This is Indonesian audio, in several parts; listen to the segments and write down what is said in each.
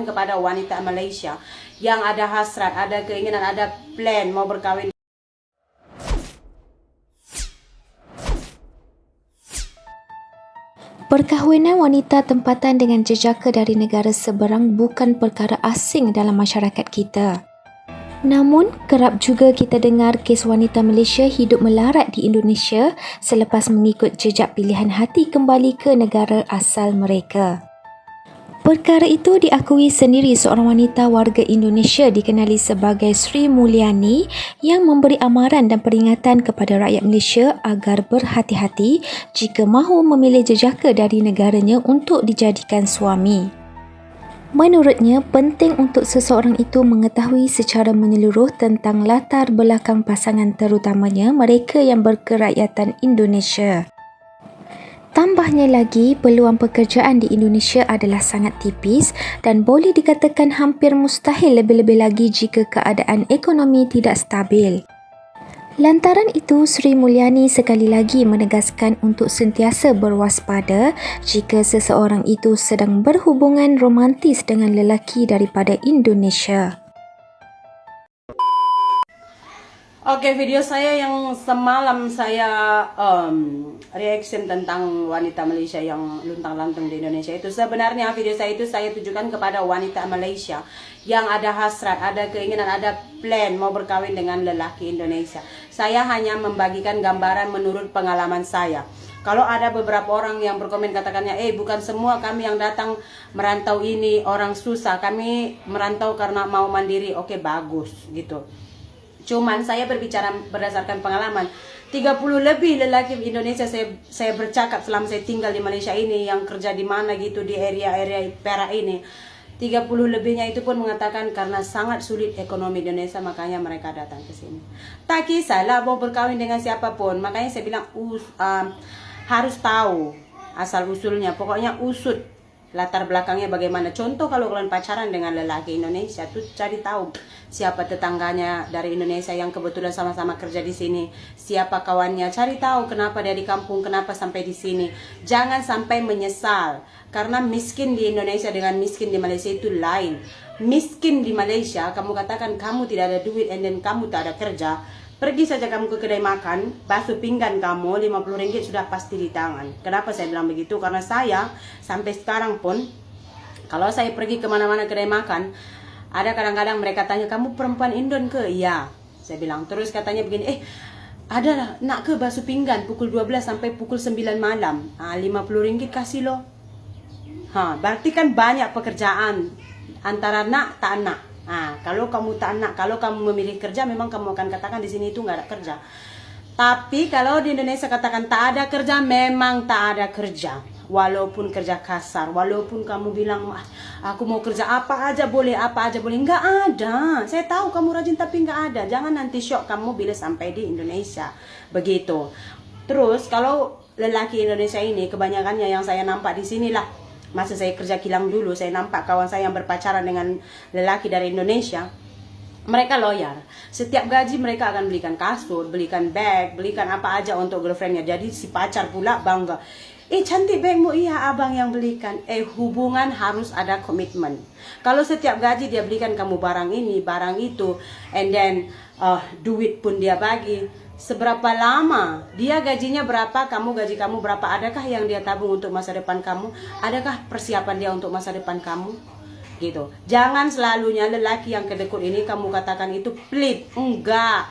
kepada wanita Malaysia yang ada hasrat, ada keinginan, ada plan mau berkahwin. Perkahwinan wanita tempatan dengan jejaka dari negara seberang bukan perkara asing dalam masyarakat kita. Namun, kerap juga kita dengar kes wanita Malaysia hidup melarat di Indonesia selepas mengikut jejak pilihan hati kembali ke negara asal mereka. Perkara itu diakui sendiri seorang wanita warga Indonesia dikenali sebagai Sri Mulyani yang memberi amaran dan peringatan kepada rakyat Malaysia agar berhati-hati jika mahu memilih jejaka dari negaranya untuk dijadikan suami. Menurutnya, penting untuk seseorang itu mengetahui secara menyeluruh tentang latar belakang pasangan, terutamanya mereka yang berkerakyatan Indonesia. Tambahnya lagi, peluang pekerjaan di Indonesia adalah sangat tipis dan boleh dikatakan hampir mustahil, lebih-lebih lagi jika keadaan ekonomi tidak stabil. Lantaran itu, Sri Mulyani sekali lagi menegaskan untuk sentiasa berwaspada jika seseorang itu sedang berhubungan romantis dengan lelaki daripada Indonesia. Oke, video saya yang semalam saya reaction tentang wanita Malaysia yang luntang-lantung di Indonesia itu, sebenarnya video saya itu saya tujukan kepada wanita Malaysia yang ada hasrat, ada keinginan, ada plan mau berkahwin dengan lelaki Indonesia. Saya hanya membagikan gambaran menurut pengalaman saya. Kalau ada beberapa orang yang berkomen katakannya, bukan semua kami yang datang merantau ini orang susah, kami merantau karena mau mandiri. Oke, bagus gitu. Cuman saya berbicara berdasarkan pengalaman. 30 lebih lelaki Indonesia saya bercakap selama saya tinggal di Malaysia ini, yang kerja di mana gitu di area-area Perak ini. 30 lebihnya itu pun mengatakan karena sangat sulit ekonomi Indonesia makanya mereka datang ke sini. Tak kisahlah mau berkahwin dengan siapapun. Makanya saya bilang harus tahu asal usulnya. Pokoknya usut latar belakangnya bagaimana. Contoh kalau kalian pacaran dengan lelaki Indonesia tuh cari tahu siapa tetangganya dari Indonesia yang kebetulan sama-sama kerja di sini, siapa kawannya, cari tahu kenapa dia di kampung, kenapa sampai di sini. Jangan sampai menyesal karena miskin di Indonesia dengan miskin di Malaysia itu lain. Miskin di Malaysia kamu katakan kamu tidak ada duit and then kamu tak ada kerja, pergi saja kamu ke kedai makan, basuh pinggan kamu, 50 ringgit sudah pasti di tangan. Kenapa saya bilang begitu? Karena saya sampai sekarang pun, kalau saya pergi kemana-mana kedai makan, ada kadang-kadang mereka tanya, kamu perempuan Indon ke? Iya, saya bilang. Terus katanya begini, ada nak ke basuh pinggan pukul 12 sampai pukul 9 malam. 50 ringgit kasih loh. Berarti kan banyak pekerjaan antara nak tak nak. Kalau kamu tak nak, kalau kamu memilih kerja, memang kamu akan katakan di sini itu nggak ada kerja. Tapi kalau di Indonesia katakan tak ada kerja, memang tak ada kerja. Walaupun kerja kasar, walaupun kamu bilang aku mau kerja apa aja boleh, nggak ada. Saya tahu kamu rajin tapi nggak ada. Jangan nanti shock kamu bila sampai di Indonesia. Begitu. Terus kalau lelaki Indonesia ini kebanyakannya yang saya nampak di sini lah. Masa saya kerja kilang dulu, saya nampak kawan saya yang berpacaran dengan lelaki dari Indonesia. Mereka loyal. Setiap gaji mereka akan belikan kasur, belikan bag, belikan apa aja untuk girlfriendnya. Jadi si pacar pula bangga. Cantik bagmu, iya abang yang belikan. Hubungan harus ada komitmen. Kalau setiap gaji dia belikan kamu barang ini, barang itu, and then duit pun dia bagi. Seberapa lama dia gajinya berapa, kamu gaji kamu berapa, adakah yang dia tabung untuk masa depan kamu, adakah persiapan dia untuk masa depan kamu gitu. Jangan selalunya lelaki yang kedekut ini kamu katakan itu pelit. Enggak,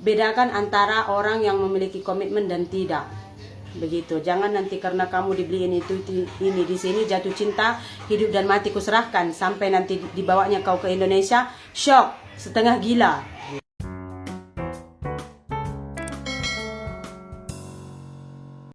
bedakan antara orang yang memiliki komitmen dan tidak. Begitu. Jangan nanti karena kamu dibeliin ini di sini jatuh cinta, hidup dan mati kuserahkan, sampai nanti dibawanya kau ke Indonesia shock, setengah gila.